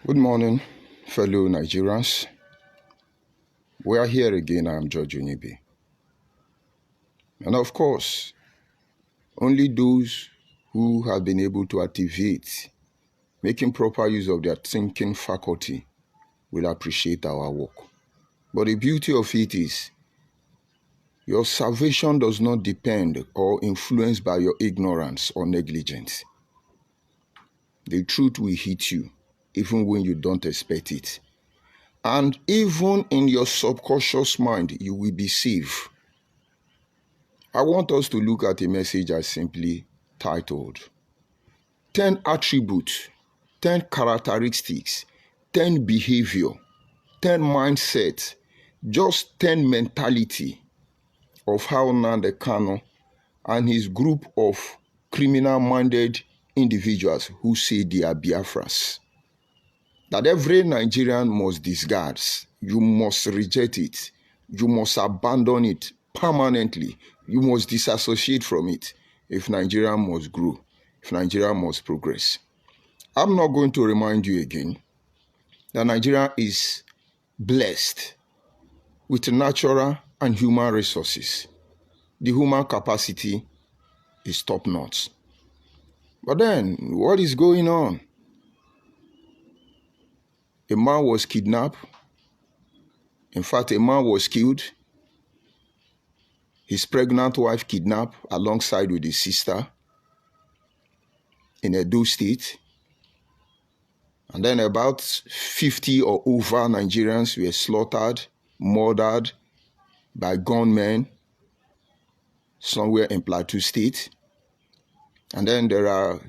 Good morning, fellow Nigerians. We are here again. I am George Onibi. And of course, only those who have been able to activate, making proper use of their thinking faculty, will appreciate our work. But the beauty of it is, your salvation does not depend or influenced by your ignorance or negligence. The truth will hit you, even when you don't expect it. And even in your subconscious mind, you will be safe. I want us to look at a message I simply titled 10 Attributes, 10 Characteristics, 10 Behavior, 10 Mindset, just 10 Mentality of how Nnamdi Kanu and his group of criminal-minded individuals who say they are Biafras. That every Nigerian must discard, you must reject it, you must abandon it permanently, you must disassociate from it if Nigeria must grow, if Nigeria must progress. I'm not going to remind you again that Nigeria is blessed with natural and human resources. The human capacity is top-notch. But then, what is going on? A man was kidnapped. In fact, a man was killed. His pregnant wife kidnapped alongside with his sister in Edo State. And then about 50 or over Nigerians were slaughtered, murdered by gunmen somewhere in Plateau State. And then there are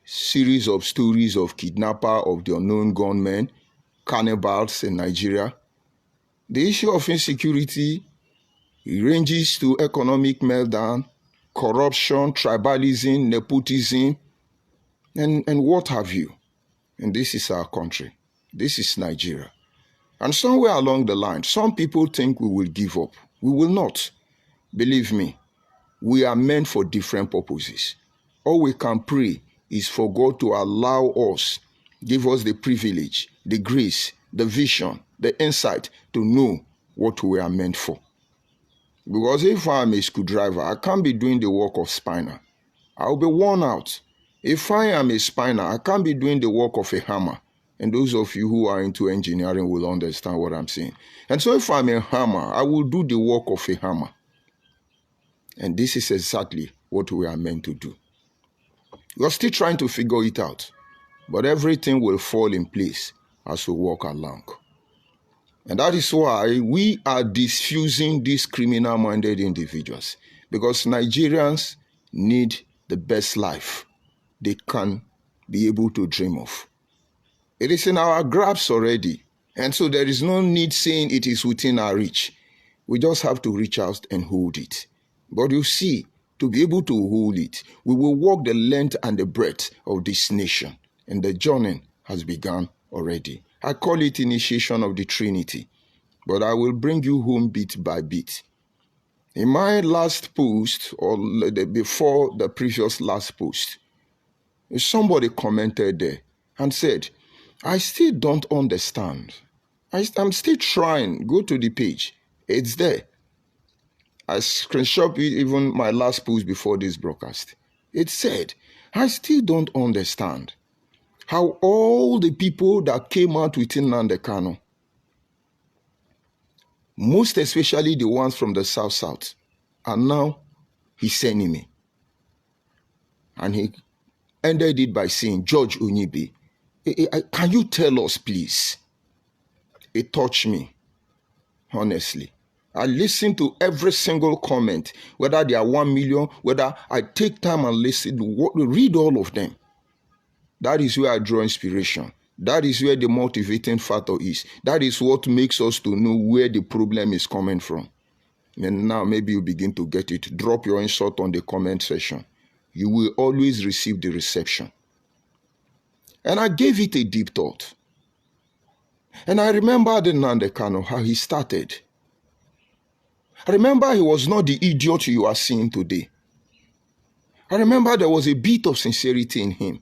series of stories of kidnapper of the unknown gunmen, cannibals in Nigeria. The issue of insecurity ranges to economic meltdown, corruption, tribalism, nepotism, and what have you. And this is our country. This is Nigeria. And somewhere along the line, some people think we will give up. We will not. Believe me, we are meant for different purposes. All we can pray is for God to allow us, give us the privilege, the grace, the vision, the insight to know what we are meant for. Because if I'm a screwdriver, I can't be doing the work of spinner. I'll be worn out. If I am a spinner, I can't be doing the work of a hammer. And those of you who are into engineering will understand what I'm saying. And so if I'm a hammer, I will do the work of a hammer. And this is exactly what we are meant to do. We're still trying to figure it out. But everything will fall in place as we walk along. And that is why we are diffusing these criminal-minded individuals. Because Nigerians need the best life they can be able to dream of. It is in our grasp already. And so there is no need saying it is within our reach. We just have to reach out and hold it. But you see, to be able to hold it, we will walk the length and the breadth of this nation. And the journey has begun already. I call it initiation of the Trinity. But I will bring you home bit by bit. In my last post, or before the previous last post, somebody commented there and said, I still don't understand. I'm still trying. Go to the page. It's there. I screenshot even my last post before this broadcast. It said, I still don't understand how all the people that came out within Nnamdi Kanu, most especially the ones from the South, are now his enemy. And he ended it by saying, George Onibi, can you tell us, please? It touched me, honestly. I listen to every single comment, whether they are 1 million, whether I take time and listen, read all of them. That is where I draw inspiration. That is where the motivating factor is. That is what makes us to know where the problem is coming from. And now maybe you begin to get it. Drop your insult on the comment section. You will always receive the reception. And I gave it a deep thought. And I remember the Nnamdi Kanu, how he started. I remember he was not the idiot you are seeing today. I remember there was a bit of sincerity in him.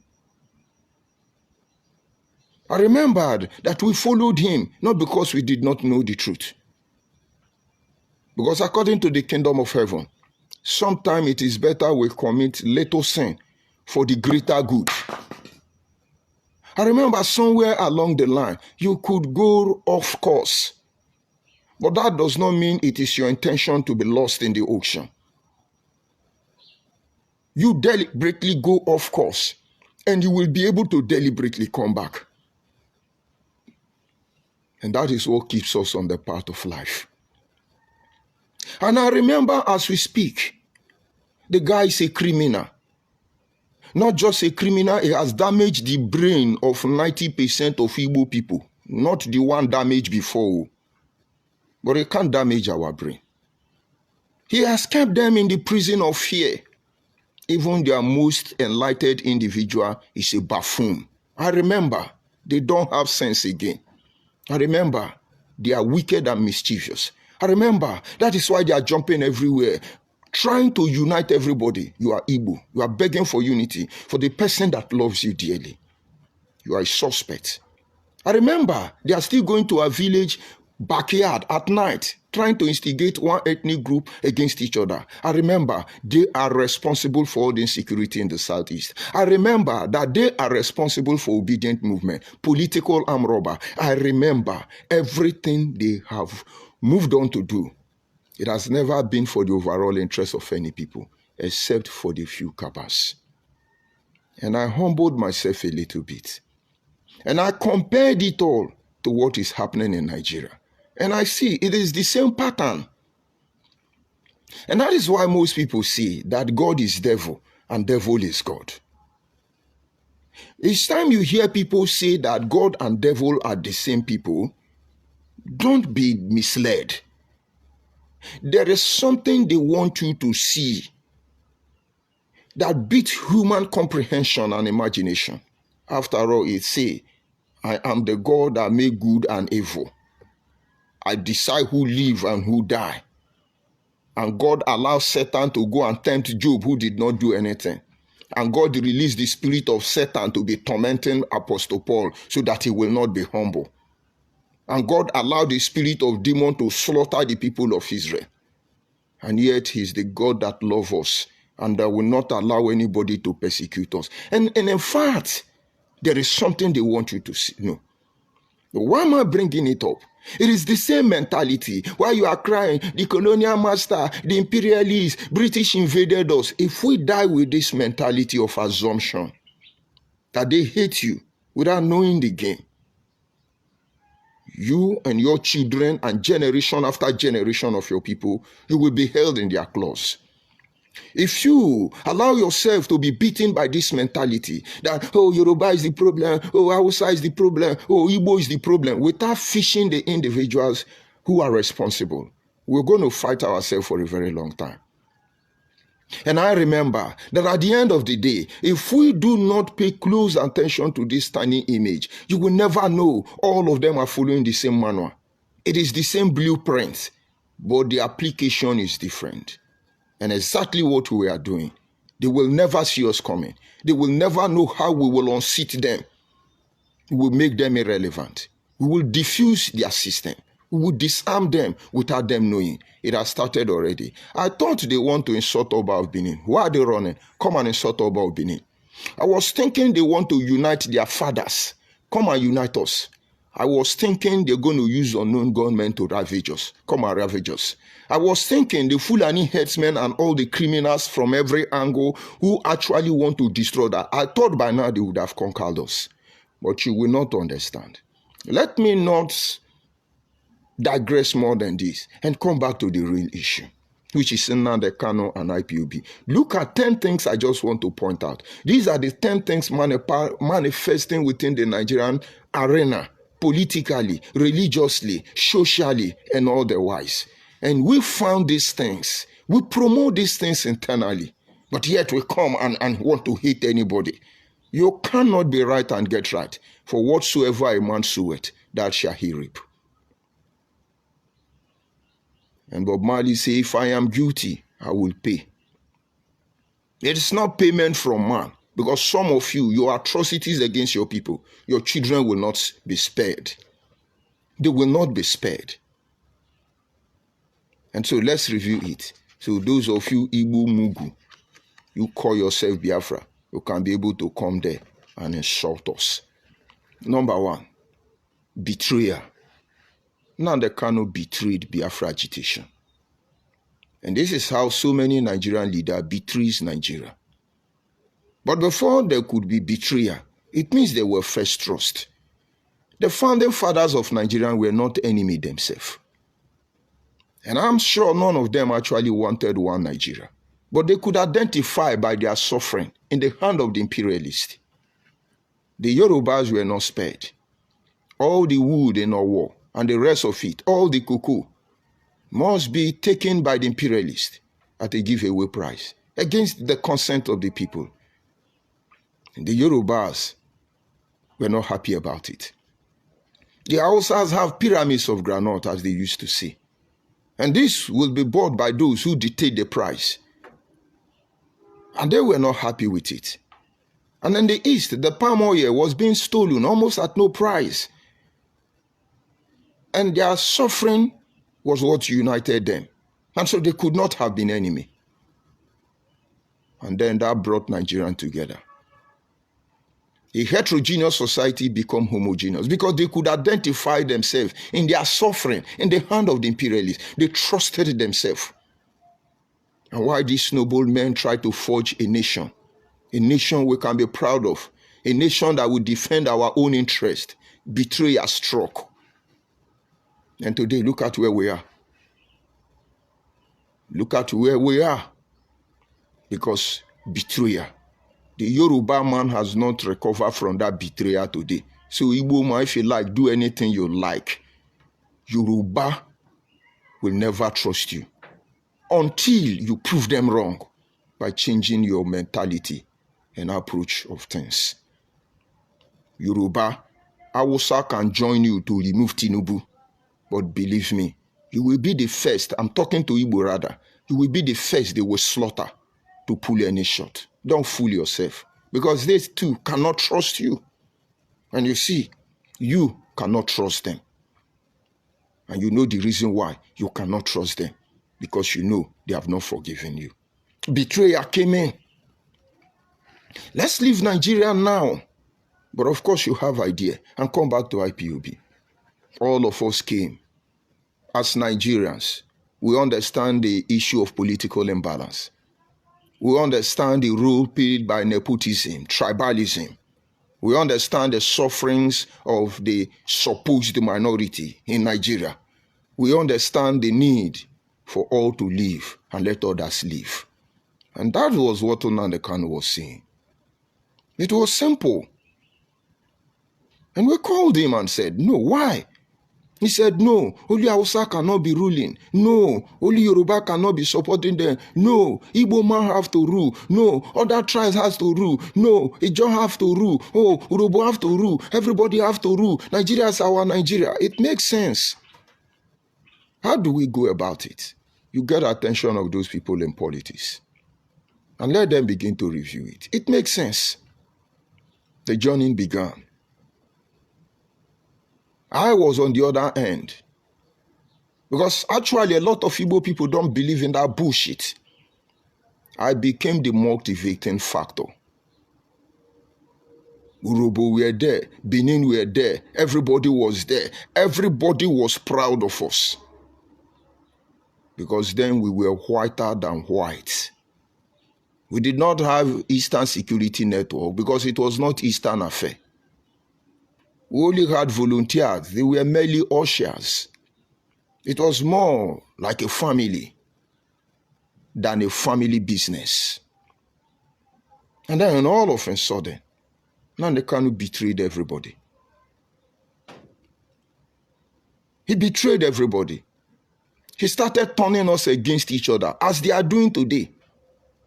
I remembered that we followed him, not because we did not know the truth. Because according to the kingdom of heaven, sometimes it is better we commit little sin for the greater good. I remember somewhere along the line, you could go off course. But that does not mean it is your intention to be lost in the ocean. You deliberately go off course, and you will be able to deliberately come back. And that is what keeps us on the path of life. And I remember as we speak, the guy is a criminal. Not just a criminal, he has damaged the brain of 90% of Igbo people. Not the one damaged before. But he can't damage our brain. He has kept them in the prison of fear. Even their most enlightened individual is a buffoon. I remember, they don't have sense again. I remember, they are wicked and mischievous. I remember, that is why they are jumping everywhere, trying to unite everybody. You are Igbo. You are begging for unity for the person that loves you dearly. You are a suspect. I remember, they are still going to a village backyard at night, trying to instigate one ethnic group against each other. I remember they are responsible for all the insecurity in the southeast. I remember that they are responsible for obedient movement, political armed robber. I remember everything they have moved on to do. It has never been for the overall interest of any people, except for the few cabas. And I humbled myself a little bit. And I compared it all to what is happening in Nigeria. And I see it is the same pattern. And that is why most people say that God is devil and devil is God. Each time you hear people say that God and devil are the same people, don't be misled. There is something they want you to see that beats human comprehension and imagination. After all, it says, I am the God that make good and evil. I decide who live and who die. And God allows Satan to go and tempt Job, who did not do anything. And God released the spirit of Satan to be tormenting Apostle Paul so that he will not be humble. And God allowed the spirit of demon to slaughter the people of Israel. And yet he is the God that loves us and that will not allow anybody to persecute us. And in fact, there is something they want you to see. No. Why am I bringing it up? It is the same mentality. Why you are crying, the colonial master, the imperialists, British invaded us. If we die with this mentality of assumption that they hate you without knowing the game, you and your children and generation after generation of your people, you will be held in their claws. If you allow yourself to be beaten by this mentality that, oh, Yoruba is the problem, oh, Hausa is the problem, oh, Igbo is the problem, without fishing the individuals who are responsible, we're going to fight ourselves for a very long time. And I remember that at the end of the day, if we do not pay close attention to this tiny image, you will never know all of them are following the same manual. It is the same blueprint, but the application is different. And exactly what we are doing. They will never see us coming. They will never know how we will unseat them. We will make them irrelevant. We will diffuse their system. We will disarm them without them knowing. It has started already. I thought they want to insult Oba of Benin. Why are they running? Come and insult Oba of Benin. I was thinking they want to unite their fathers. Come and unite us. I was thinking they're going to use unknown gunmen to ravage us. Come and ravage us. I was thinking the Fulani headsmen and all the criminals from every angle who actually want to destroy that. I thought by now they would have conquered us. But you will not understand. Let me not digress more than this and come back to the real issue, which is Nnamdi, Kanu, and Ipob. Look at 10 things I just want to point out. These are the 10 things manifesting within the Nigerian arena, politically, religiously, socially, and otherwise. And we found these things. We promote these things internally, but yet we come and want to hate anybody. You cannot be right and get right. For whatsoever a man soweth, that shall he reap. And Bob Marley says, if I am guilty, I will pay. It is not payment from man, Because some of you, your atrocities against your people, your children will not be spared. They will not be spared. And so let's review it. So those of you Igbo Mugu, you call yourself Biafra, you can be able to come there and insult us. Number one, betrayal. Nnamdi Kanu betrayed Biafra agitation. And this is how so many Nigerian leaders betrays Nigeria. But before there could be betrayal, it means they were first trust. The founding fathers of Nigeria were not enemy themselves. And I'm sure none of them actually wanted one Nigeria. But they could identify by their suffering in the hand of the imperialists. The Yorubas were not spared. All the wood in our war and the rest of it, all the cocoa, must be taken by the imperialists at a giveaway price against the consent of the people. And the Yorubas were not happy about it. The Hausas have pyramids of granite, as they used to say. And this will be bought by those who dictate the price. And they were not happy with it. And in the East, the palm oil was being stolen almost at no price. And their suffering was what united them. And so they could not have been enemy. And then that brought Nigerians together. A heterogeneous society become homogeneous because they could identify themselves in their suffering in the hand of the imperialists. They trusted themselves. And why these noble men try to forge a nation we can be proud of, a nation that will defend our own interest, betrayal struck. And today, look at where we are. Look at where we are. Because betrayal. The Yoruba man has not recovered from that betrayal today. So Igbo man, if you like, do anything you like. Yoruba will never trust you until you prove them wrong by changing your mentality and approach of things. Yoruba, Hausa can join you to remove Tinubu. But believe me, you will be the first. I'm talking to Igbo rather. You will be the first they will slaughter to pull any shot. Don't fool yourself. Because they too cannot trust you. And you see, you cannot trust them. And you know the reason why you cannot trust them. Because you know they have not forgiven you. Betrayal came in. Let's leave Nigeria now. But of course you have idea. And come back to IPOB. All of us came as Nigerians. We understand the issue of political imbalance. We understand the role played by nepotism, tribalism. We understand the sufferings of the supposed minority in Nigeria. We understand the need for all to live and let others live. And that was what Nnamdi Kanu was saying. It was simple. And we called him and said, no, why? He said, no, only Hausa cannot be ruling. No, only Yoruba cannot be supporting them. No, Igbo man have to rule. No, other tribes has to rule. No, Ijaw have to rule. Oh, Urobo have to rule. Everybody have to rule. Nigeria is our Nigeria. It makes sense. How do we go about it? You get attention of those people in politics and let them begin to review it. It makes sense. The journey began. I was on the other end. Because actually a lot of Igbo people don't believe in that bullshit. I became the motivating factor. Urobo were there. Benin were there. Everybody was there. Everybody was proud of us. Because then we were whiter than white. We did not have Eastern Security Network because it was not Eastern affair. We only had volunteers. They were merely ushers. It was more like a family than a family business. And then all of a sudden, Nnamdi Kanu betrayed everybody. He betrayed everybody. He started turning us against each other, as they are doing today.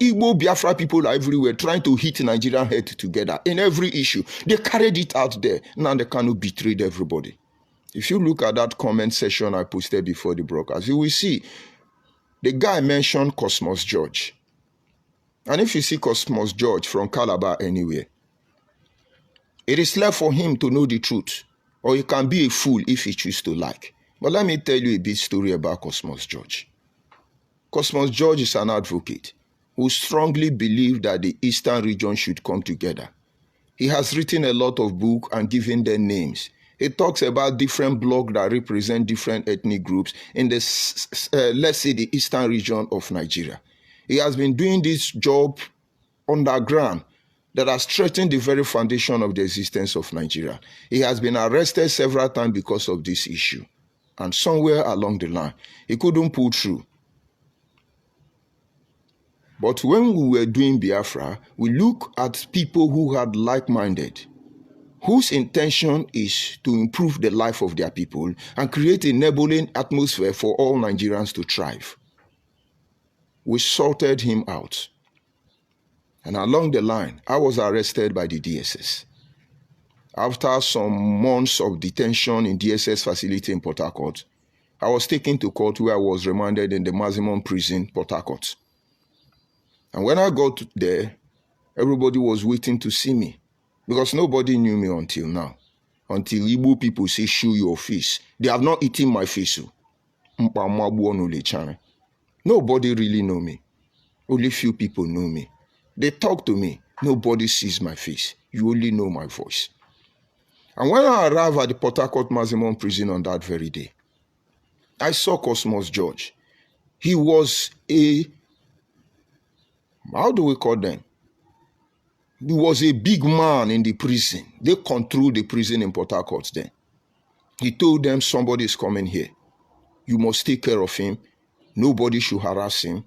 Igbo Biafra people are everywhere trying to hit Nigerian head together in every issue. They carried it out there. Nnamdi Kanu betrayed everybody. If you look at that comment section I posted before the broadcast, you will see the guy mentioned Cosmos George. And if you see Cosmos George from Calabar anywhere, it is left for him to know the truth, or he can be a fool if he chooses to like. But let me tell you a bit story about Cosmos George. Cosmos George is an advocate who strongly believes that the Eastern region should come together. He has written a lot of books and given them names. He talks about different blocs that represent different ethnic groups in the, let's say, the Eastern region of Nigeria. He has been doing this job underground that has threatened the very foundation of the existence of Nigeria. He has been arrested several times because of this issue. And somewhere along the line, he couldn't pull through. But when we were doing Biafra, we look at people who had like-minded, whose intention is to improve the life of their people and create a enabling atmosphere for all Nigerians to thrive. We sorted him out. And along the line, I was arrested by the DSS. After some months of detention in DSS facility in Port Harcourt, I was taken to court where I was remanded in the maximum prison, Port Harcourt. And when I got there, everybody was waiting to see me because nobody knew me until now. Until Igbo people say, show your face. They have not eaten my face. Nobody really know me. Only few people know me. They talk to me. Nobody sees my face. You only know my voice. And when I arrived at the Port Harcourt maximum prison on that very day, I saw Cosmos George. He was a, how do we call them? He was a big man in the prison. They controlled the prison in Port Harcourt then. He told them, somebody is coming here. You must take care of him. Nobody should harass him.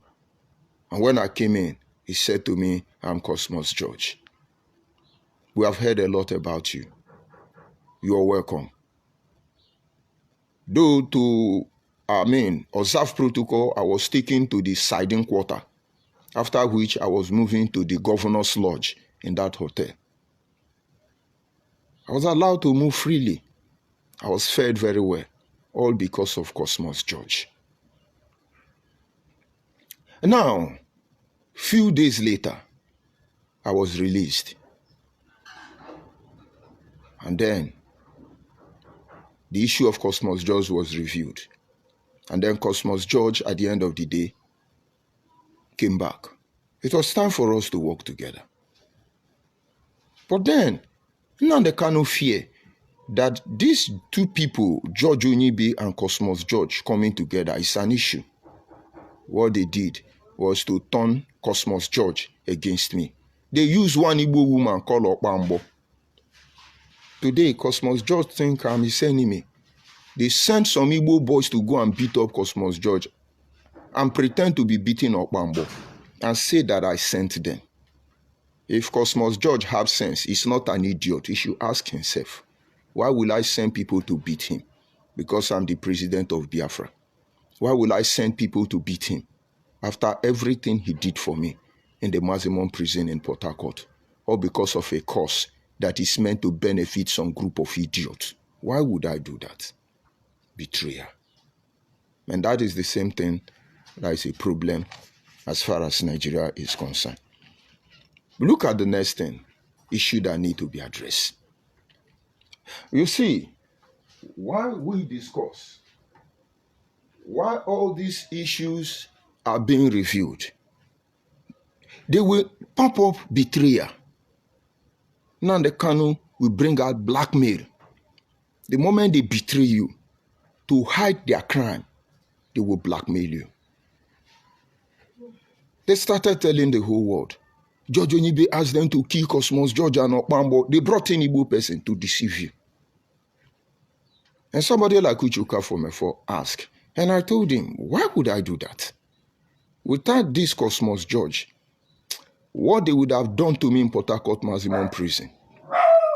And when I came in, he said to me, I'm Cosmos George. We have heard a lot about you. You are welcome. Though to, observe protocol, I was taken to the siding quarter, after which I was moving to the governor's lodge in that hotel. I was allowed to move freely. I was fed very well, all because of Cosmos George. Now, few days later, I was released. And then, the issue of Cosmos George was reviewed. And then Cosmos George, at the end of the day, came back. It was time for us to work together. But then, Nnamdi Kanu fear that these two people, George Onyibe and Cosmos George, coming together is an issue. What they did was to turn Cosmos George against me. They used one Igbo woman called Okpambo. Today, Cosmos George think I'm his enemy. They sent some Igbo boys to go and beat up Cosmos George and pretend to be beating Okpambo and say that I sent them. If Cosmos George has sense, he's not an idiot. He should ask himself, why will I send people to beat him? Because I'm the president of Biafra. Why will I send people to beat him after everything he did for me in the maximum prison in Port Harcourt? Or because of a cause that is meant to benefit some group of idiots? Why would I do that? Betrayer. And that is the same thing that is a problem as far as Nigeria is concerned. Look at the next thing, issue that need to be addressed. You see, while we discuss, why all these issues are being reviewed, they will pop up betrayer. Nnamdi Kanu will bring out blackmail. The moment they betray you, to hide their crime, they will blackmail you. They started telling the whole world, George Onyibe asked them to kill Cosmos George and Okpambo. They brought in Igbo person to deceive you. And somebody like Uchuka from Efo asked, and I told him, why would I do that? Without this Cosmos George, what they would have done to me in Port Harcourt maximum prison,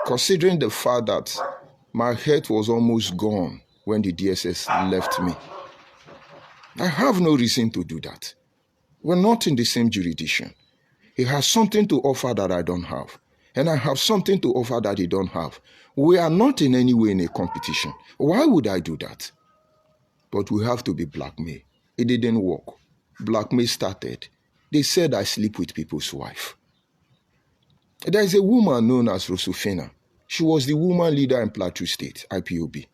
considering the fact that my head was almost gone when the DSS left me. I have no reason to do that. We're not in the same jurisdiction. He has something to offer that I don't have. And I have something to offer that he don't have. We are not in any way in a competition. Why would I do that? But we have to be blackmailed. It didn't work. Blackmail started. They said I sleep with people's wife. There is a woman known as Rosufina. She was the woman leader in Plateau State, IPOB.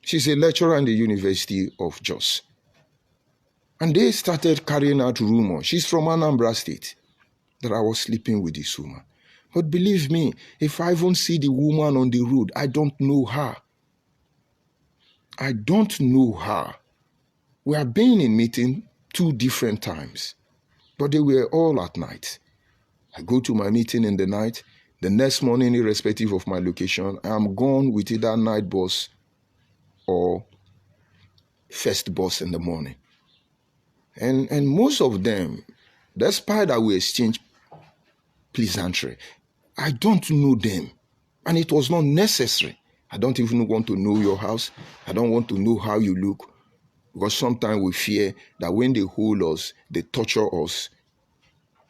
She's a lecturer in the University of Jos. And they started carrying out rumors. She's from Anambra State, that I was sleeping with this woman. But believe me, if I even see the woman on the road, I don't know her. I don't know her. We have been in meeting 2 different times, but they were all at night. I go to my meeting in the night. The next morning, irrespective of my location, I am gone with either night bus or first bus in the morning. And most of them, despite that we exchange pleasantry, I don't know them. And it was not necessary. I don't even want to know your house. I don't want to know how you look. Because sometimes we fear that when they hold us, they torture us.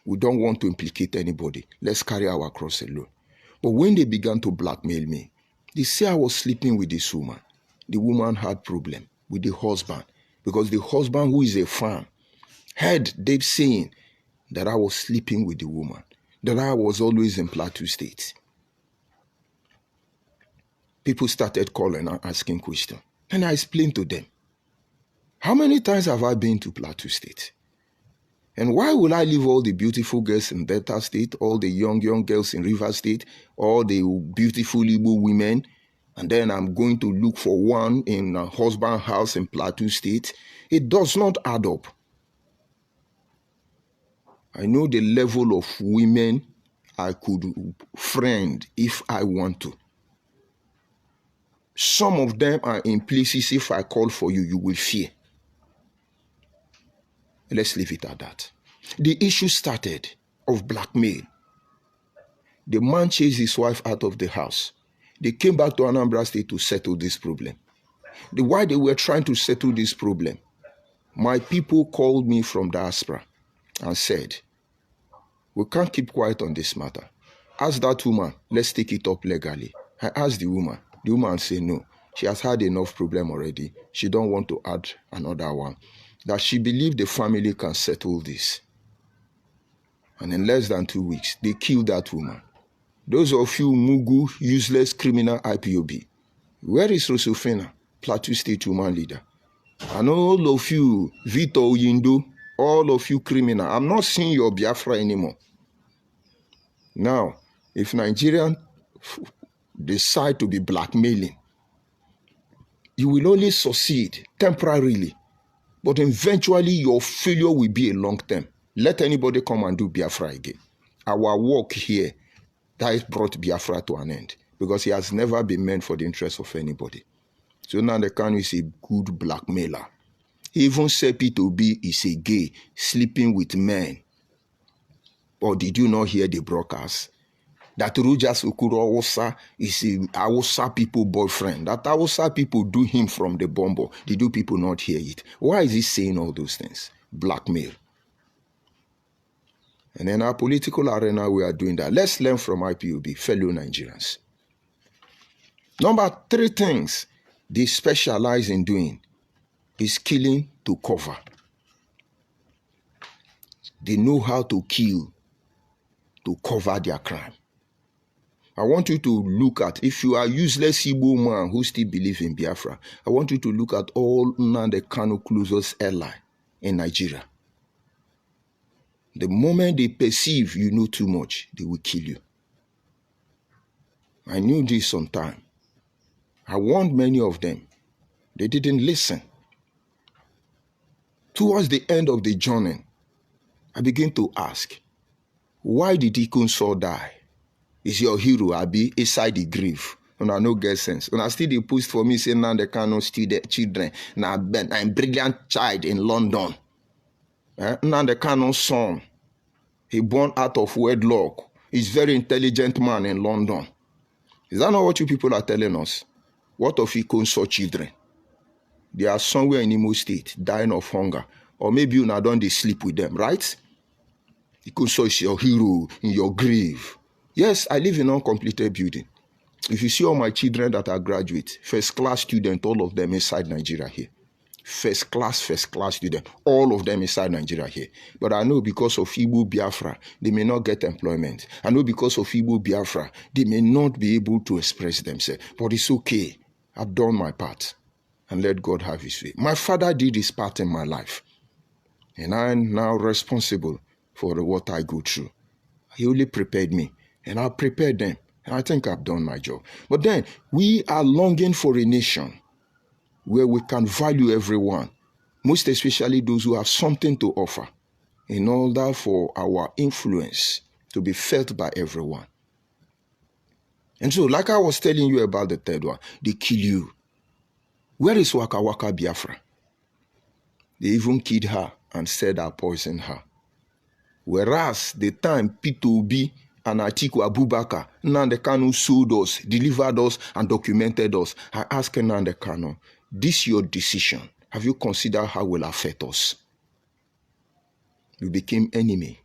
We don't want to implicate anybody. Let's carry our cross alone. But when they began to blackmail me, they say I was sleeping with this woman. The woman had problem with the husband. Because the husband, who is a farm, heard them saying that I was sleeping with the woman, that I was always in Plateau State. People started calling and asking questions. And I explained to them, how many times have I been to Plateau State? And why will I leave all the beautiful girls in Delta State, all the young girls in River State, all the beautiful Igbo women, and then I'm going to look for one in a husband house in Plateau State? It does not add up. I know the level of women I could friend if I want to. Some of them are in places, if I call for you, you will fear. Let's leave it at that. The issue started of blackmail. The man chased his wife out of the house. They came back to Anambra State to settle this problem. While they were trying to settle this problem, my people called me from diaspora and said, we can't keep quiet on this matter. Ask that woman, let's take it up legally. I asked the woman. The woman said no. She has had enough problem already. She don't want to add another one. That she believed the family can settle this. And in less than 2 weeks, they killed that woman. Those of you Mugu, useless criminal IPOB, where is Rosufina, Plateau State woman leader? And all of you, Vito Yindo, all of you criminal, I'm not seeing your Biafra anymore. Now, if Nigerians decide to be blackmailing, you will only succeed temporarily, but eventually your failure will be a long term. Let anybody come and do Biafra again. Our work here, that has brought Biafra to an end, because he has never been meant for the interest of anybody. So now the Kanu is a good blackmailer. He even said P2B is a gay, sleeping with men. Or did you not hear the broadcast? That Rojas Okuro Awusa is a Awusa people boyfriend. That Awusa people do him from the bombo. Did you people not hear it? Why is he saying all those things? Blackmail. And in our political arena, we are doing that. Let's learn from IPOB, fellow Nigerians. Number 3 things they specialize in doing is killing to cover. They know how to kill to cover their crime. I want you to look at, if you are useless Igbo man who still believe in Biafra, I want you to look at all Nnamdi Kanu closest ally in Nigeria. The moment they perceive you know too much, they will kill you. I knew this sometime. I warned many of them. They didn't listen. Towards the end of the journey, I began to ask, why did Ikonso die? Is your hero Abi inside the grave? And I no get sense. And I still they post for me saying now they cannot steal their children. Now I'm brilliant child in London. Now they cannot son. He born out of wedlock. He's very intelligent man in London. Is that not what you people are telling us? What of Ikonso children? They are somewhere in Imo State dying of hunger. Or maybe you now don't they sleep with them, right? Ikonso is your hero in your grave. Yes, I live in an uncompleted building. If you see all my children that are graduates, first class students, all of them inside Nigeria here. first class students, all of them inside Nigeria here. But I know because of Igbo Biafra, they may not get employment. I know because of Igbo Biafra, they may not be able to express themselves. But it's okay. I've done my part. And let God have his way. My father did his part in my life. And I'm now responsible for what I go through. He only prepared me. And I prepared them. And I think I've done my job. But then, we are longing for a nation where we can value everyone, most especially those who have something to offer, in order for our influence to be felt by everyone. And so, like I was telling you about the third one, they kill you. Where is Waka Waka Biafra? They even killed her and said I poisoned her. Whereas the time Peter Obi and Atiku Abubakar, Nnamdi Kanu sued us, delivered us, and documented us, I asked Nnamdi Kanu, this your decision. Have you considered how it will affect us? We became enemy.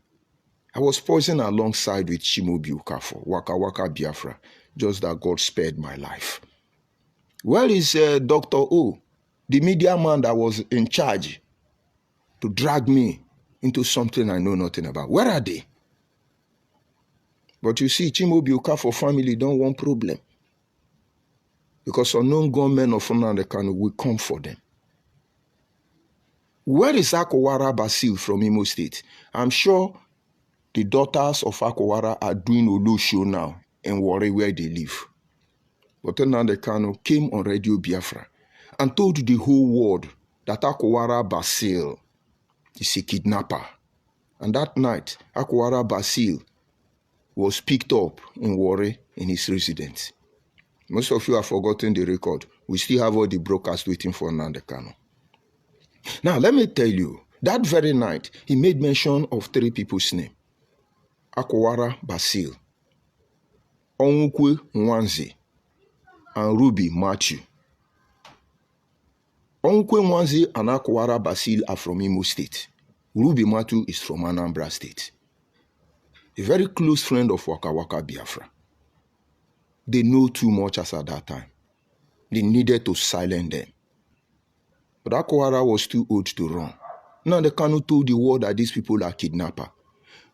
I was poisoned alongside with Chimaobi Okafor, Waka Waka Biafra, just that God spared my life. Where is Dr. O, the media man that was in charge to drag me into something I know nothing about? Where are they? But you see, Chimaobi Okafor family don't want problem. Because unknown gunmen of Nnamdi Kanu will come for them. Where is Akowara Basil from Imo State? I'm sure the daughters of Akowara are doing Olo show now in Warri where they live. But Nnamdi Kanu came on Radio Biafra and told the whole world that Akowara Basil is a kidnapper. And that night, Akowara Basil was picked up in Warri in his residence. Most of you have forgotten the record. We still have all the broadcasts waiting for Nnamdi Kanu. Now, let me tell you, that very night, he made mention of 3 people's names. Akowara Basil, Onwukwe Nwanze, and Ruby Matthew. Onwukwe Nwanze and Akowara Basil are from Imo State. Ruby Matthew is from Anambra State. A very close friend of Waka Waka Biafra. They know too much as at that time. They needed to silence them. But Akowara was too old to run. Now the Kanu told the world that these people are kidnappers.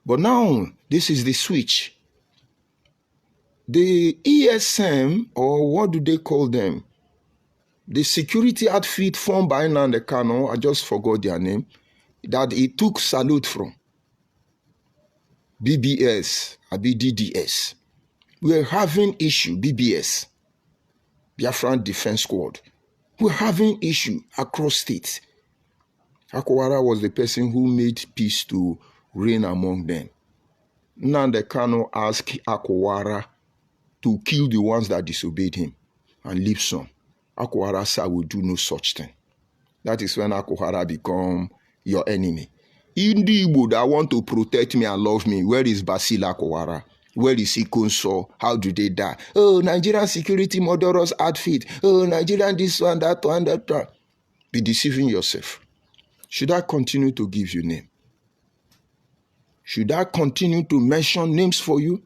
But now, this is the switch. The ESM, or what do they call them? The security outfit formed by Nnamdi Kanu, I just forgot their name, that he took salute from. BBS, DDS. We're having issue, BBS, Biafran Defense Squad. We're having issue across states. Akowara was the person who made peace to reign among them. Nnamdi Kanu asked Akowara to kill the ones that disobeyed him and leave some. Akowara said, I will do no such thing. That is when Akowara become your enemy. In the Igbo that want to protect me and love me, where is Basil Akowara? Where is Ikonso? How do they die? Oh, Nigerian security murderers outfit. Oh, Nigerian this one, that one, that one. Be deceiving yourself. Should I continue to give you name? Should I continue to mention names for you?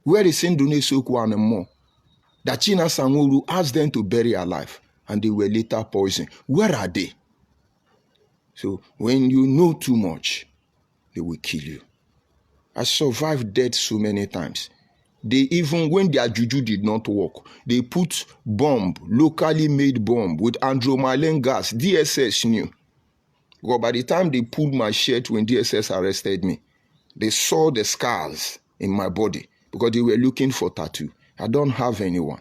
Where is Ndune Sokwu and more? That China Sanwo-Olu asked them to bury alive and they were later poisoned. Where are they? So when you know too much, they will kill you. I survived death so many times. They even, when their juju did not work, they put bomb, locally made bomb with andromyline gas. DSS knew. Because by the time they pulled my shirt when DSS arrested me, they saw the scars in my body because they were looking for tattoo. I don't have anyone.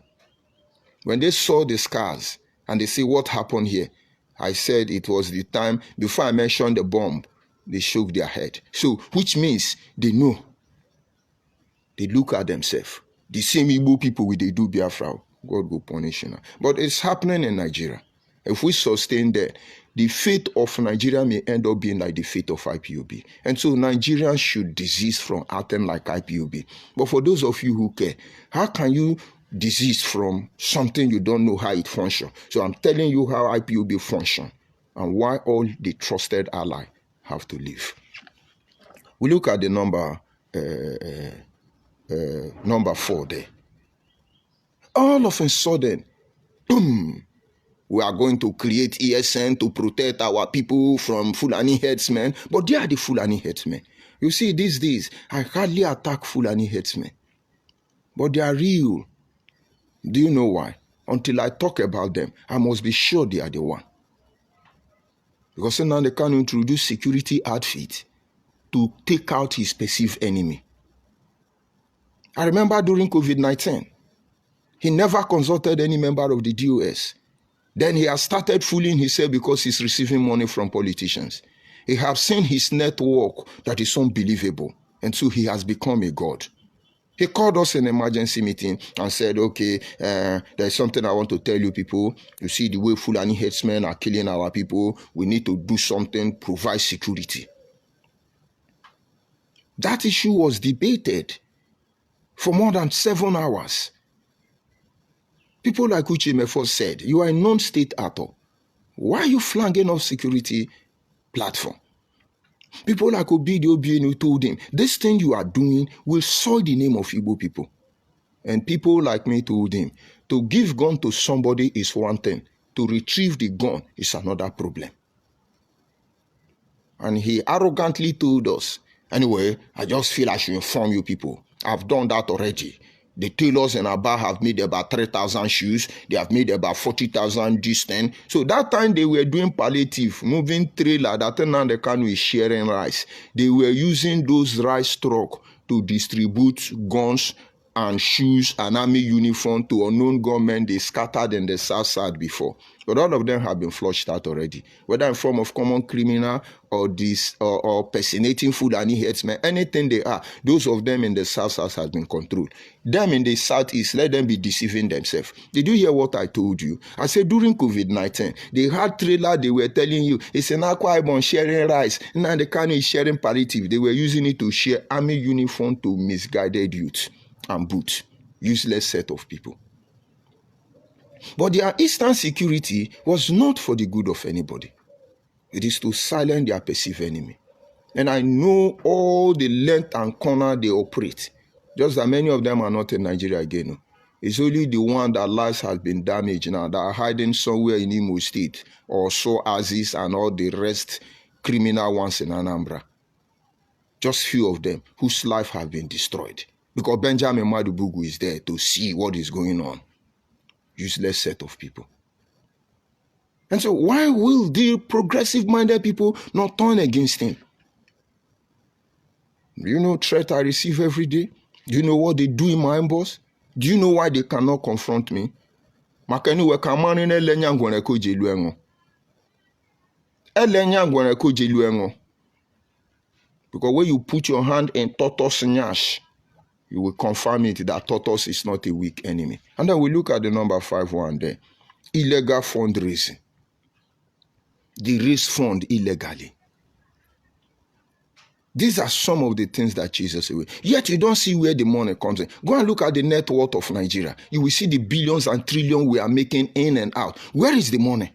When they saw the scars and they say, what happened here? I said it was the time, before I mentioned the bomb, they shook their head. So, which means they know. They look at themselves. The same Igbo people will they do Biafra. God will punish you now. But it's happening in Nigeria. If we sustain that, the fate of Nigeria may end up being like the fate of IPOB. And so Nigerians should desist from acting like IPOB. But for those of you who care, how can you desist from something you don't know how it functions? So I'm telling you how IPOB function and why all the trusted ally have to leave. We look at the number 4 there. All of a sudden, boom, we are going to create ESN to protect our people from Fulani headsmen. But they are the Fulani headsmen. You see, these days, I hardly attack Fulani headsmen. But they are real. Do you know why? Until I talk about them, I must be sure they are the one. Because now they can introduce security outfit to take out his perceived enemy. I remember during COVID-19, he never consulted any member of the DOS. Then he has started fooling himself because he's receiving money from politicians. He has seen his network that is unbelievable. And so he has become a god. He called us in an emergency meeting and said, okay, there's something I want to tell you people. You see the way Fulani headsmen are killing our people. We need to do something, provide security. That issue was debated for more than 7 hours. People like Uche Mefo said, you are a non-state actor. Why are you flagging off security platform? People like Obidi Obienu told him, this thing you are doing will soil the name of Igbo people. And people like me told him, to give gun to somebody is one thing. To retrieve the gun is another problem. And he arrogantly told us, anyway, I just feel I should inform you people. I've done that already. The tailors in Aba have made about 3,000 shoes. They have made about 40,000 distance. So that time they were doing palliative, moving trailer. That now the Kanu is sharing rice. They were using those rice truck to distribute guns and shoes and army uniform to unknown gunmen they scattered in the south side before. But all of them have been flushed out already. Whether in form of common criminal or personating Fulani headsmen, anything they are, those of them in the south side has been controlled. Them in the southeast, let them be deceiving themselves. Did you hear what I told you? I said during COVID-19, they had trailer, they were telling you, it's an Akwa Ibom sharing rice. Now the Kanu is sharing palliative. They were using it to share army uniform to misguided youth and boot. Useless set of people. But their eastern security was not for the good of anybody. It is to silence their perceived enemy. And I know all the length and corner they operate. Just that many of them are not in Nigeria again. It's only the one that lives has been damaged now, that are hiding somewhere in Imo State, or So Aziz and all the rest criminal ones in Anambra. Just few of them whose life have been destroyed. Because Benjamin Madubugu is there to see what is going on. Useless set of people. And so why will the progressive-minded people not turn against him? Do you know threat I receive every day? Do you know what they do in my inbox? Do you know why they cannot confront me? Because when you put your hand in tortoise nyash, you will confirm it that tortoise is not a weak enemy. And then we look at the number 5-1 there. Illegal fundraising. They raise fund illegally. These are some of the things that Jesus said. Yet you don't see where the money comes in. Go and look at the net worth of Nigeria. You will see the billions and trillions we are making in and out. Where is the money?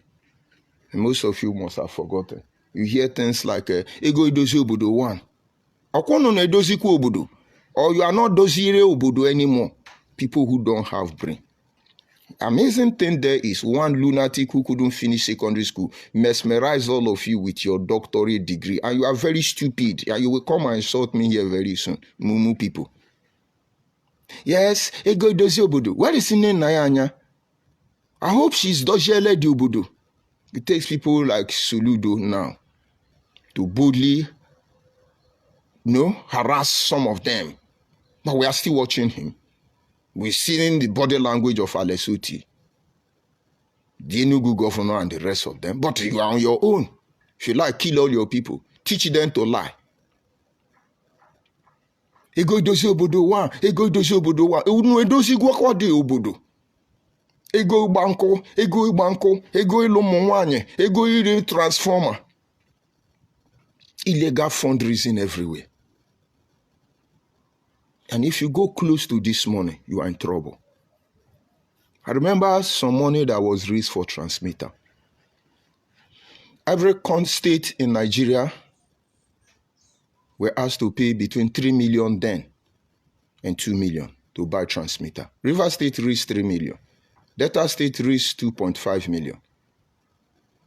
And most of you must have forgotten. You hear things like, Ego idozi obodo one. Akono na edozi ku obodo. Or you are not dozire obodo anymore. People who don't have brain. Amazing thing there is one lunatic who couldn't finish secondary school mesmerize all of you with your doctorate degree, and you are very stupid, and you will come and insult me here very soon. Mumu people. Yes, Ego Dozi Obodo. Where is Nne Nayanya? I hope she's Dojele di Obodo. It takes people like Soludo now to boldly, harass some of them. But we are still watching him. We're seeing the body language of Alesuti, the Enugu governor and the rest of them. But you are on your own. If you like, kill all your people. Teach them to lie. Ego dozi obodo wa. Ego dozi obodo wa. Unu edozi gwakwa de obodo. Ego banko. Ego banko. Ego ilomonwanye. Ego iri transformer. Illegal fundraising everywhere. And if you go close to this money, you are in trouble. I remember some money that was raised for transmitter. Every state in Nigeria were asked to pay between 3 million then and 2 million to buy transmitter. River State raised 3 million. Delta State raised 2.5 million.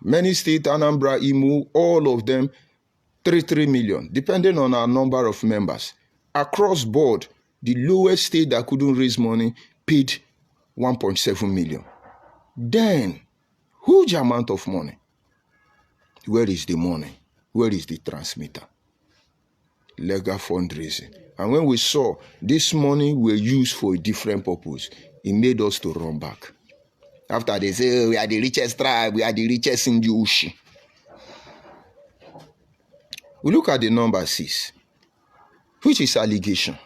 Many states, Anambra, Imo, all of them, 3 million, depending on our number of members. Across board, the lowest state that couldn't raise money paid 1.7 million. Then, huge amount of money. Where is the money? Where is the transmitter? Legal fundraising. And when we saw this money were used for a different purpose, it made us to run back. After they say, we are the richest tribe, we are the richest in the ocean. We look at the number 6, which is allegation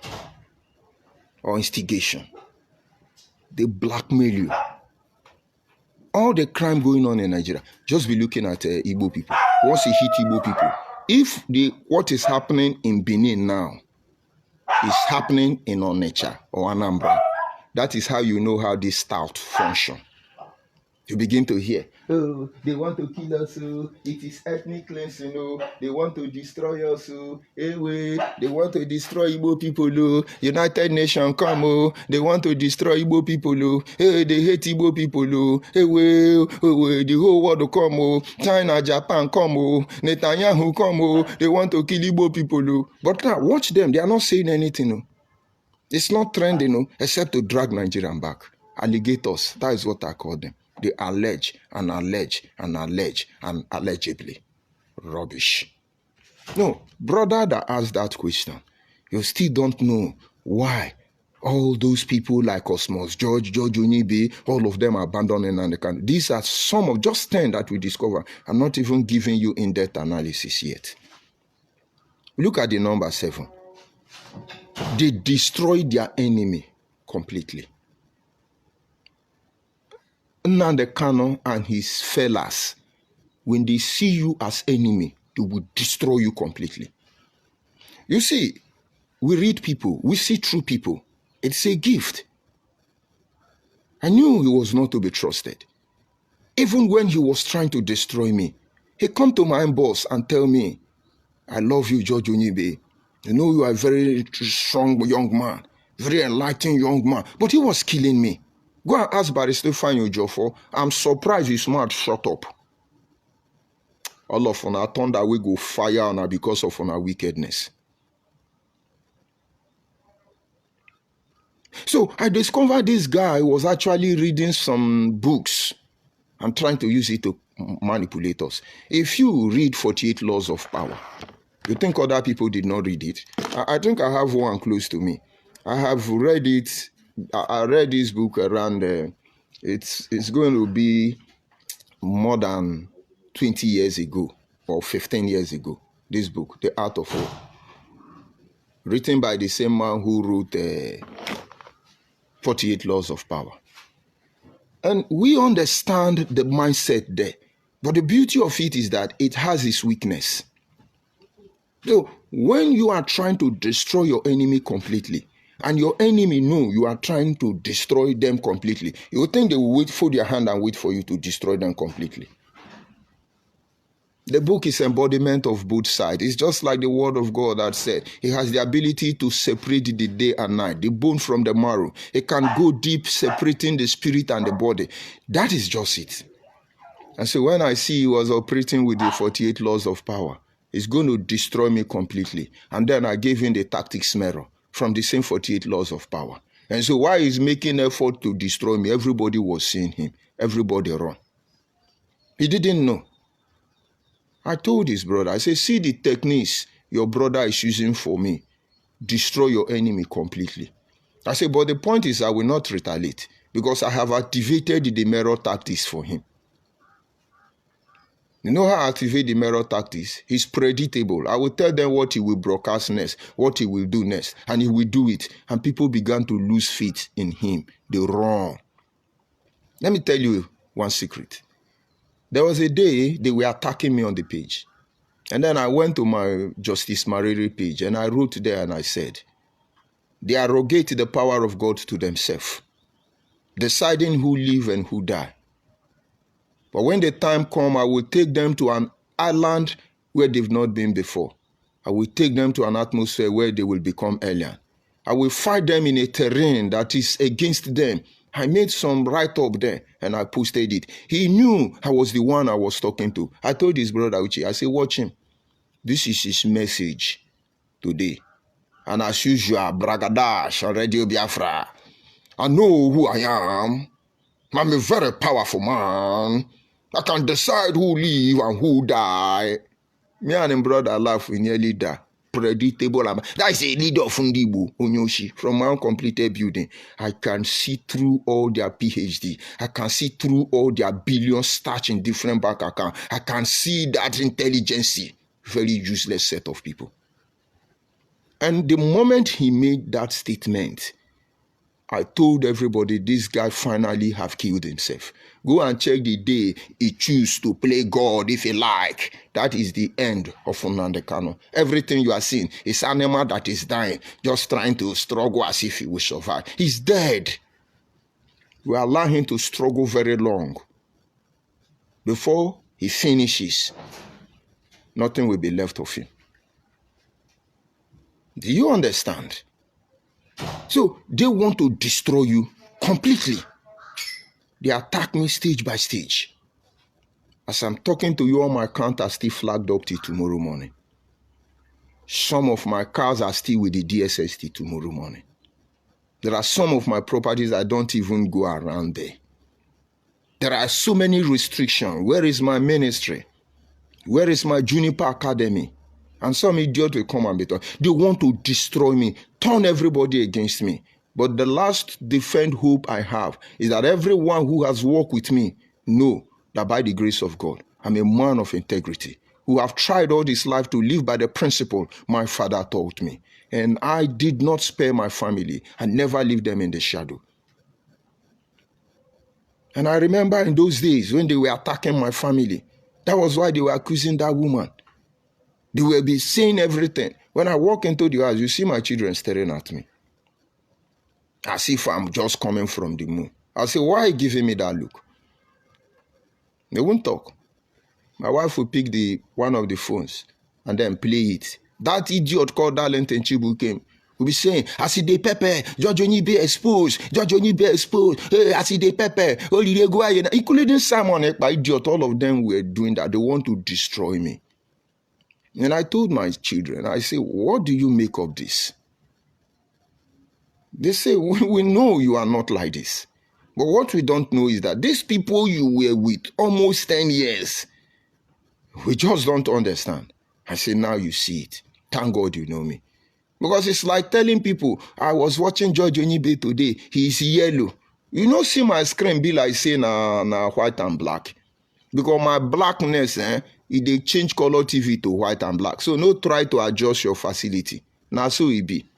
or instigation. They blackmail you. All the crime going on in Nigeria, just be looking at Igbo people. Once you hit Igbo people, if what is happening in Benin now is happening in Onitsha or Anambra, that is how you know how this stout function. You begin to hear, oh, they want to kill us, oh, it is ethnic cleansing, oh, they want to destroy us, oh, anyway, they want to destroy Igbo people, oh, United Nations come, oh, they want to destroy Igbo people, oh, hey, they hate Igbo people, oh, anyway, the whole world come, oh, China, Japan come, oh, Netanyahu come, oh, they want to kill Igbo people, oh. But now, watch them, they are not saying anything, oh. It's not trending, oh, except to drag Nigerian back. Alligators, that is what I call them. They allege and allege and allege and allegedly. Rubbish. No, brother that asked that question, you still don't know why all those people like Osmos, George Onibe, all of them are abandoning Nnamdi. These are some of just 10 that we discover. I'm not even giving you in-depth analysis yet. Look at the number 7. They destroy their enemy completely. Nnamdi Kanu and his fellas, when they see you as enemy, they will destroy you completely. You see, we read people, we see true people. It's a gift. I knew he was not to be trusted. Even when he was trying to destroy me, he come to my boss and tell me, I love you, George Onibe. You know you are a very strong young man, very enlightened young man. But he was killing me. Go and ask Barrister Fanyo Jofo. I'm surprised his mouth shut up. All of una thunder we go fire on her because of our wickedness. So I discovered this guy was actually reading some books and trying to use it to manipulate us. If you read 48 Laws of Power, you think other people did not read it? I think I have one close to me. I have read it. I read this book around, it's going to be more than 20 years ago or 15 years ago. This book, The Art of War, written by the same man who wrote 48 Laws of Power. And we understand the mindset there. But the beauty of it is that it has its weakness. So when you are trying to destroy your enemy completely, and your enemy know you are trying to destroy them completely, you would think they will wait for their hand and wait for you to destroy them completely. The book is embodiment of both sides. It's just like the word of God that said, it has the ability to separate the day and night, the bone from the marrow. It can go deep, separating the spirit and the body. That is just it. And so when I see he was operating with the 48 Laws of Power, it's going to destroy me completely. And then I gave him the tactics mirror from the same 48 Laws of Power. And so while he's making effort to destroy me, everybody was seeing him. Everybody run. He didn't know. I told his brother, I said, see the techniques your brother is using for me. Destroy your enemy completely. I said, but the point is I will not retaliate because I have activated the mirror tactics for him. You know how I activate the mirror tactics? He's predictable. I will tell them what he will broadcast next, what he will do next, and he will do it. And people began to lose faith in him. They run. Let me tell you one secret. There was a day they were attacking me on the page. And then I went to my Justice Mariri page and I wrote there and I said, they arrogate the power of God to themselves, deciding who live and who die. But when the time comes, I will take them to an island where they've not been before. I will take them to an atmosphere where they will become alien. I will fight them in a terrain that is against them. I made some write-up there and I posted it. He knew I was the one I was talking to. I told his brother Uche, I said, watch him. This is his message today. And as usual, bragadash on Radio Biafra. I know who I am. I'm a very powerful man. I can decide who live and who die. Me and him brother laugh, we nearly die. Predictable. That is a leader of Ndibu, Onyoshi, from my uncompleted building. I can see through all their PhD. I can see through all their billions stashed in different bank accounts. I can see that intelligence. Very useless set of people. And the moment he made that statement, I told everybody this guy finally have killed himself. Go and check the day he choose to play God if he like. That is the end of Nnamdi Kanu. Everything you are seeing is animal that is dying, just trying to struggle as if he will survive. He's dead. We allow him to struggle very long. Before he finishes, nothing will be left of him. Do you understand? So they want to destroy you completely. They attack me stage by stage. As I'm talking to you, all my accounts are still flagged up till tomorrow morning. Some of my cars are still with the DSS till tomorrow morning. There are some of my properties I don't even go around there. There are so many restrictions. Where is my ministry? Where is my Juniper Academy? And some idiot will come and be talking. They want to destroy me, turn everybody against me. But the last defend hope I have is that everyone who has walked with me know that by the grace of God, I'm a man of integrity who have tried all this life to live by the principle my father taught me. And I did not spare my family. I never leave them in the shadow. And I remember in those days when they were attacking my family, that was why they were accusing that woman. They will be saying everything. When I walk into the house, you see my children staring at me. As if I'm just coming from the moon. I say, why are you giving me that look? They won't talk. My wife will pick one of the phones and then play it. That idiot called Darlington Chibu came. We'll be saying, I see the pepper, George Onibe exposed, George Onibe exposed, hey, I see the pepper, including Simon, by idiot, all of them were doing that. They want to destroy me. And I told my children, I say, what do you make of this? They say, we know you are not like this. But what we don't know is that these people you were with almost 10 years, we just don't understand. I say, now you see it. Thank God you know me. Because it's like telling people, I was watching George Onibe today. He's yellow. You know, see my screen be like say na white and black. Because my blackness, they change color TV to white and black. So no try to adjust your facility. Now so it be.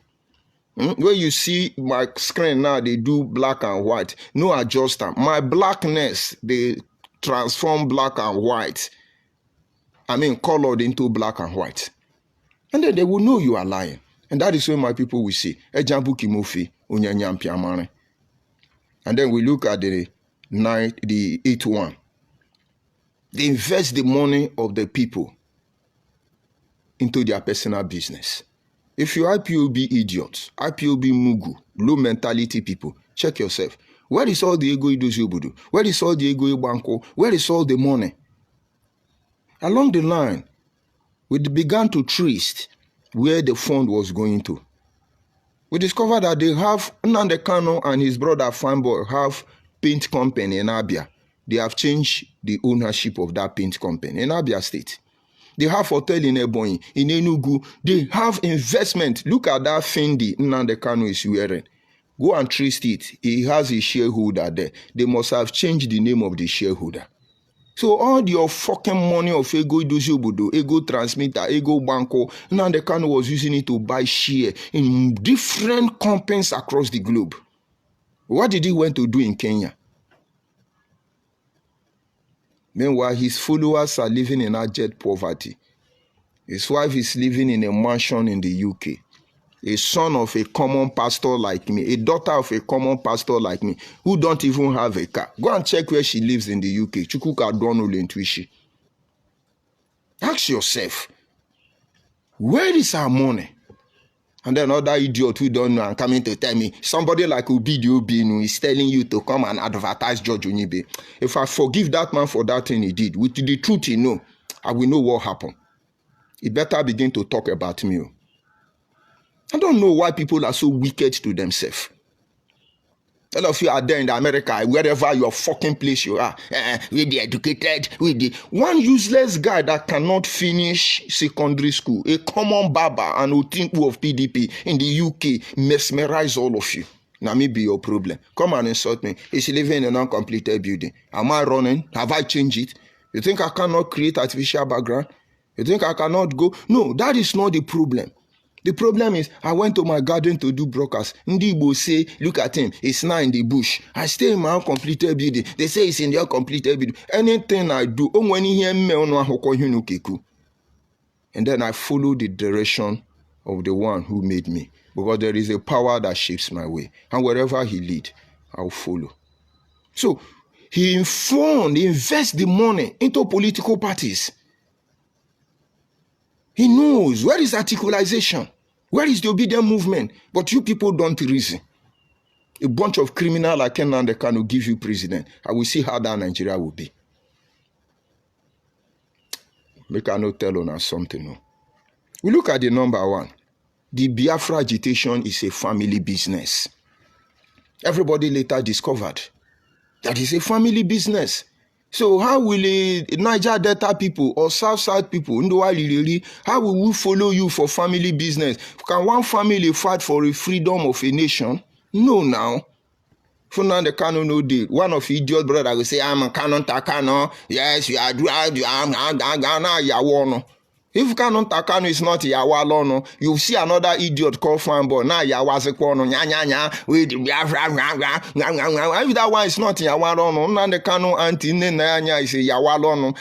When you see my screen now, they do black and white. No adjuster. My blackness, they transform black and white. Colored into black and white. And then they will know you are lying. And that is when my people will say, Ejambu Kimofi, Unyanyam Piamane. And then we look at the 8th one. They invest the money of the people into their personal business. If you IPOB idiots, IPOB Mugu, low mentality people, check yourself. Where is all the ego idozubudu? Where is all the ego ibanko? Where is all the money? Along the line, we began to trace where the fund was going to. We discovered that they have, Nnamdi Kanu and his brother Fanboy have paint company in Abia. They have changed the ownership of that paint company in Abia State. They have hotel in Ebonyi, in Enugu. They have investment. Look at that Fendi Nnamdi Kanu is wearing. Go and trace it. He has a shareholder there. They must have changed the name of the shareholder. So all your fucking money of Ego Idozubudu, Ego Transmitter, Ego Banco, Nnamdi Kanu was using it to buy share in different companies across the globe. What did he want to do in Kenya? Meanwhile, his followers are living in abject poverty. His wife is living in a mansion in the UK. A son of a common pastor like me, a daughter of a common pastor like me, who don't even have a car. Go and check where she lives in the UK. Chukwuka Donald in Twishi. Ask yourself, where is our money? And then other idiot who don't know and coming to tell me, somebody like Obidio Binu is telling you to come and advertise George Onibe. If I forgive that man for that thing he did, with the truth he know, I will know what happened. He better begin to talk about me. I don't know why people are so wicked to themselves. A lot of you are there in America, wherever your fucking place you are, with the educated, with the one useless guy that cannot finish secondary school, a common barber and Otinku of PDP in the UK, mesmerize all of you. Now me be your problem. Come and insult me. He's living in an uncompleted building. Am I running? Have I changed it? You think I cannot create artificial background? You think I cannot go? No, that is not the problem. The problem is, I went to my garden to do broadcast. Ndi Igbo say, look at him, he's now in the bush. I stay in my uncompleted building. They say it's in the uncompleted building. Anything I do, and then I follow the direction of the one who made me. Because there is a power that shapes my way. And wherever he lead, I'll follow. So, he invests the money into political parties. He knows where is articulation. Where is the obedient movement? But you people don't reason. A bunch of criminals like Nnamdi Kanu give you president. I will see how that Nigeria will be. Make I not tell on us something. No. We look at the number one. The Biafra agitation is a family business. Everybody later discovered that is a family business. So how will Niger Delta people or South people, how will we follow you for family business? Can one family fight for the freedom of a nation? No, now. For now, the Kanu no deal. One of idiot brother will say, I'm a Kanu Takano. Yes, you are Yawono. If Kanu Takano is not Yawalono, you see another idiot called Fanboy. Now Yawasekono, with if that one is not Yawalono, now the Kanu anti Nanya is a Yawalono,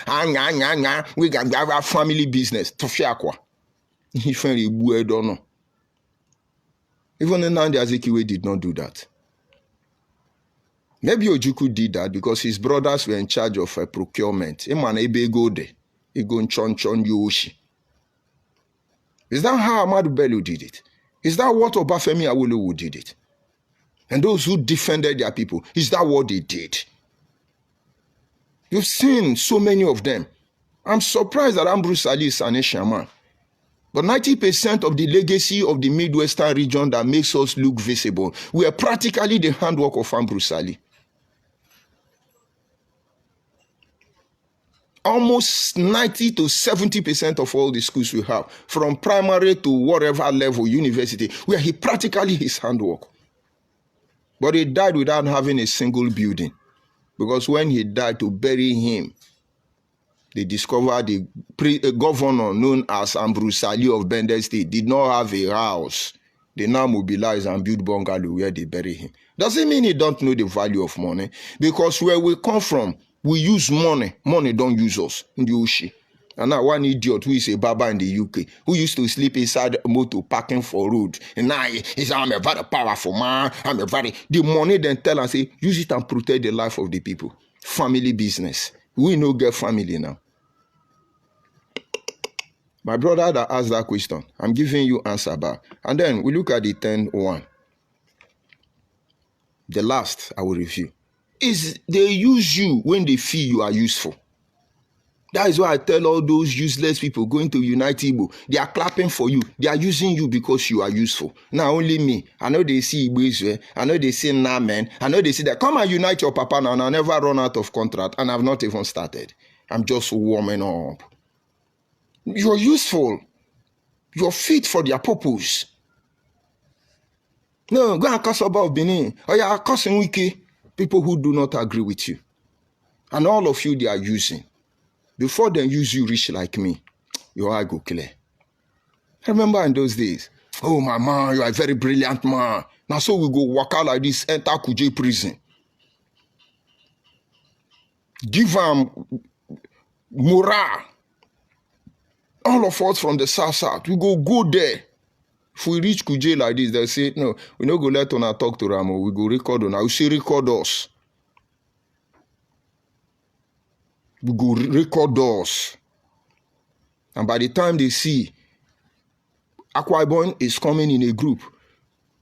we can have a family business. Tofiakwa. Even the Nnamdi Azikiwe did not do that. Maybe Ojukwu did that because his brothers were in charge of procurement. Is that how Ahmadu Bello did it? Is that what Obafemi Awolowo did it? And those who defended their people, is that what they did? You've seen so many of them. I'm surprised that Ambrose Ali is an Asian man. But 90% of the legacy of the Midwestern region that makes us look visible, we are practically the handwork of Ambrose Ali. Almost 90 to 70% of all the schools we have, from primary to whatever level, university, where he practically his handwork. But he died without having a single building. Because when he died, to bury him, they discovered the governor known as Ambrose Ali of Bendel State did not have a house. They now mobilize and build bungalow where they bury him. Doesn't mean he don't know the value of money. Because where we come from, we use money. Money don't use us. And now one idiot who is a barber in the UK, who used to sleep inside a motor parking for road. And now he's, I'm a very powerful man. The money then tell and say, use it and protect the life of the people. Family business. We no get family now. My brother that asked that question, I'm giving you answer back. And then we look at the 10-1. The last I will review. Is they use you when they feel you are useful. That is why I tell all those useless people going to Unite Igbo, they are clapping for you. They are using you because you are useful. Now only me. I know they see Igbo Israel. I know they see Namen. I know they see that. Come and unite your papa now and I'll never run out of contract. And I've not even started. I'm just warming up. You're useful. You're fit for their purpose. No, go and curse about Benin. Or you are cursing Wiki. People who do not agree with you. And all of you they are using. Before they use you rich like me, your eye go clear. I remember in those days, oh my man, you are a very brilliant man. Now so we go walk out like this, enter Kuje prison. Give them morale. All of us from the south, we go there. If we reach Kuje like this, they say, no, we no go let Ona talk to Ramo. We go record Ona. We say record us. We go record us. And by the time they see Akwa Ibom is coming in a group.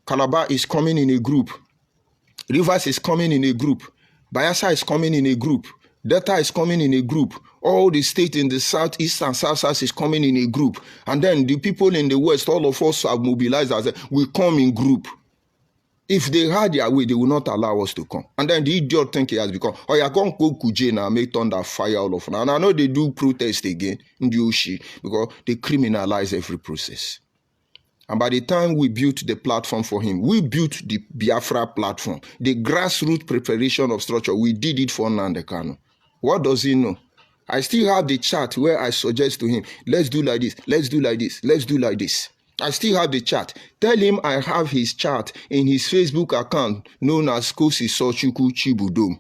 Calabar is coming in a group. Rivers is coming in a group. Bayelsa is coming in a group. Delta is coming in a group. All the states in the southeast and south is coming in a group. And then the people in the west, all of us have mobilized as we come in group. If they had their way, they will not allow us to come. And then the idiot think he has become, oh, you're going to go Kuje now, make thunder fire all of them. And I know they do protest again in the Oshi because they criminalize every process. And by the time we built the platform for him, we built the Biafra platform, the grassroots preparation of structure. We did it for Nnamdi Kanu. What does he know? I still have the chart where I suggest to him, let's do like this, let's do like this, let's do like this. I still have the chart. Tell him I have his chart in his Facebook account known as Kosi Sochuku Chibudom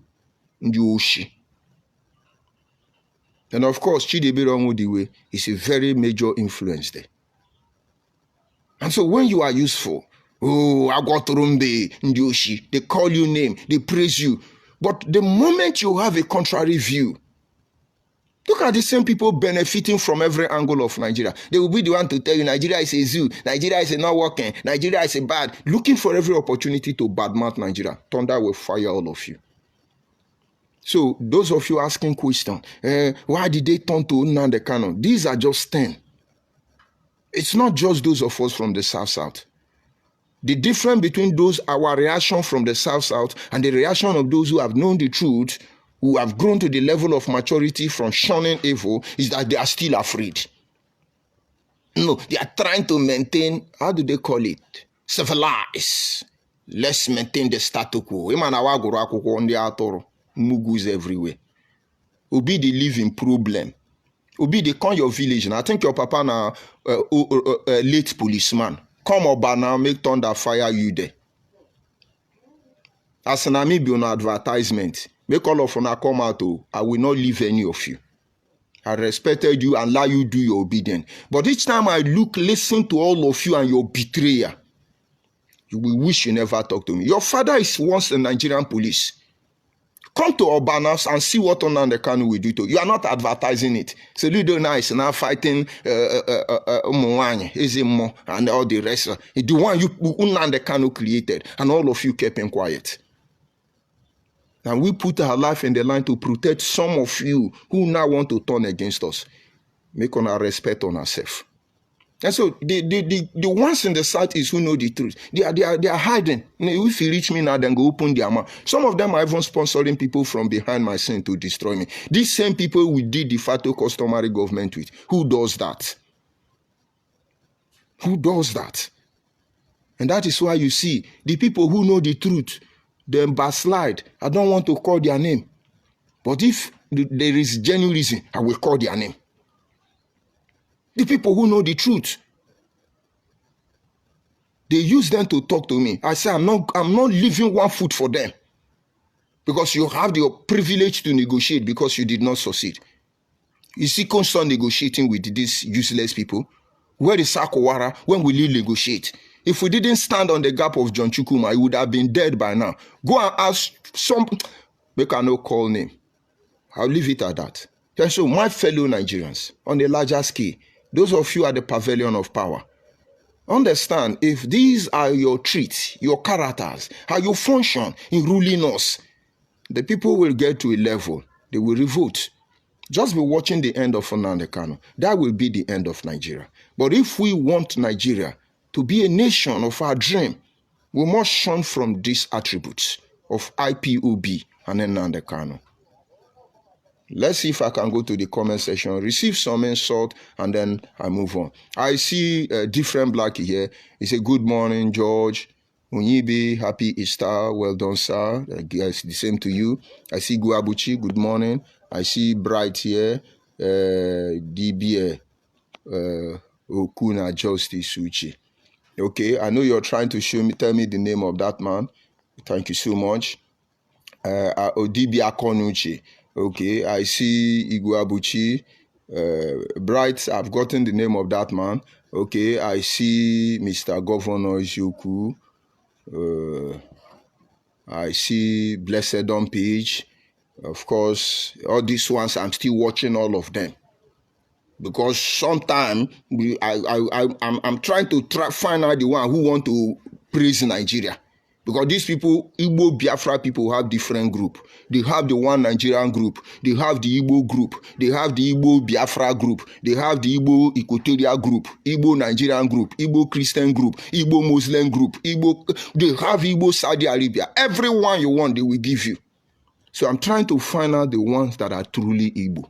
Njoshi. And of course, Chidebe Ronwodiwe is a very major influence there. And so when you are useful, oh, Agotorumbe Njoshi, they call you name, they praise you. But the moment you have a contrary view, look at the same people benefiting from every angle of Nigeria. They will be the one to tell you Nigeria is a zoo, Nigeria is not working, Nigeria is a bad, looking for every opportunity to badmouth Nigeria. Thunder will fire all of you. So those of you asking questions, why did they turn to Nnamdi Kanu? These are just 10. It's not just those of us from the South. The difference between our reaction from the South and the reaction of those who have known the truth, who have grown to the level of maturity from shunning evil, is that they are still afraid. No, they are trying to maintain, how do they call it? Civilize. Let's maintain the status quo. Mugus everywhere. Obi the living problem. Obi they come your village and I think your papa now late policeman. Come over now, make thunder fire you there. As an army be on advertisement, make all of you come out. I will not leave any of you. I respected you and allow you do your obedience. But each time I listen to all of you and your betrayer, you will wish you never talk to me. Your father is once a Nigerian police. Come to Urbanas and see what Nnamdi Kanu will do to you. You are not advertising it. So Ludo now is now fighting Mwanye, Ezemo, and all the rest. The one Nnamdi Kanu created, and all of you kept him quiet. And we put our life in the line to protect some of you who now want to turn against us. Make on our respect on ourselves. And so the ones in the south is who know the truth. They are hiding. If you reach me now, then go open their mouth. Some of them are even sponsoring people from behind my scene to destroy me. These same people we did de facto customary government with. Who does that? Who does that? And that is why you see the people who know the truth, they backslide. I don't want to call their name. But if there is genuine reason, I will call their name. The people who know the truth, they use them to talk to me. I say, I'm not leaving one foot for them. Because you have the privilege to negotiate because you did not succeed. You see, constant negotiating with these useless people. Where is Sakowara? When will he negotiate? If we didn't stand on the gap of John Chukwuma, he would have been dead by now. Go and ask some, make a no call name. I'll leave it at that. And so, my fellow Nigerians, on a larger scale, those of you at the pavilion of power, understand if these are your traits, your characters, how you function in ruling us, the people will get to a level, they will revolt. Just be watching the end of Nnamdi Kanu. That will be the end of Nigeria. But if we want Nigeria to be a nation of our dream, we must shun from these attributes of IPOB and Nnamdi Kanu. Let's see if I can go to the comment section, receive some insult, and then I move on. I see a different black here. He said, good morning, George. Unyibi, happy Easter. Well done, sir. I guess the same to you. I see Guabuchi, good morning. I see Bright here. DBA, Okuna Justice Uchi. Okay, I know you're trying to tell me the name of that man. Thank you so much. DB Akonuchi. Okay, I see Iguabuchi. Bright, I've gotten the name of that man. Okay, I see Mr. Governor Isioku. I see Blessed on page. Of course, all these ones, I'm still watching all of them. Because sometimes I'm trying to find out the one who want to praise Nigeria. Because these people, Igbo Biafra people, have different group. They have the one Nigerian group. They have the Igbo group. They have the Igbo Biafra group. They have the Igbo Equatorial group. Igbo Nigerian group. Igbo Christian group. Igbo Muslim group. They have Igbo Saudi Arabia. Everyone you want, they will give you. So I'm trying to find out the ones that are truly Igbo.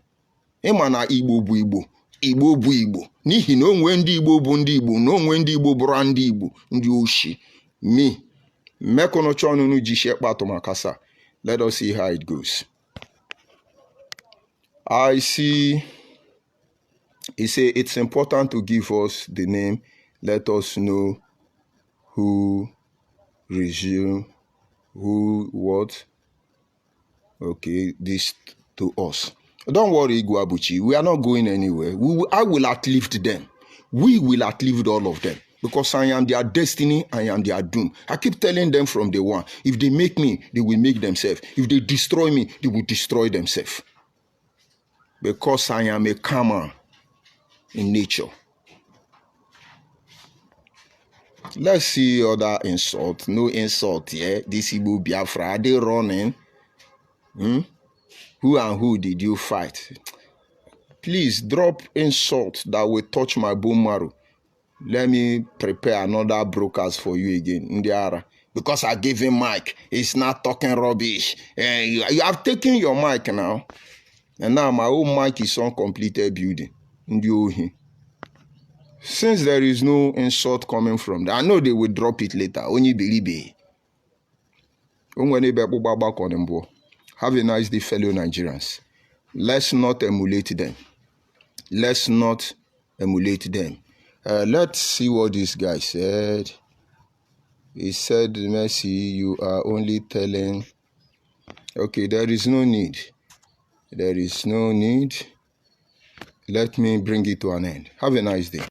Emana Igbo bu Igbo. Igbo bu Igbo. N'ihi na onwe ndị Igbo bụ ndị Igbo. Na onwe ndị Igbo bụrụ ndị Igbo. Ndị oshi. Me. Let us see how it goes. I see. He say it's important to give us the name. Let us know who resume, who what. Okay, this to us. Don't worry, Iguabuchi. We are not going anywhere. I will outlive them. We will outlive all of them. Because I am their destiny, I am their doom. I keep telling them from day one, if they make me, they will make themselves. If they destroy me, they will destroy themselves. Because I am a karma in nature. Let's see other insult. No insult, yeah? This Igbo Biafra, are they running? Who and who did you fight? Please drop insult that will touch my bone marrow. Let me prepare another broadcast for you again, Ndiara. Because I gave him mic. He's not talking rubbish. You have taken your mic now. And now my own mic is on completed building. Ndiohi. Since there is no insult coming from them, I know they will drop it later. Only believe. Have a nice day, fellow Nigerians. Let's not emulate them. Let's not emulate them. Let's see what this guy said. He said, Mercy, you are only telling. Okay, there is no need. There is no need. Let me bring it to an end. Have a nice day.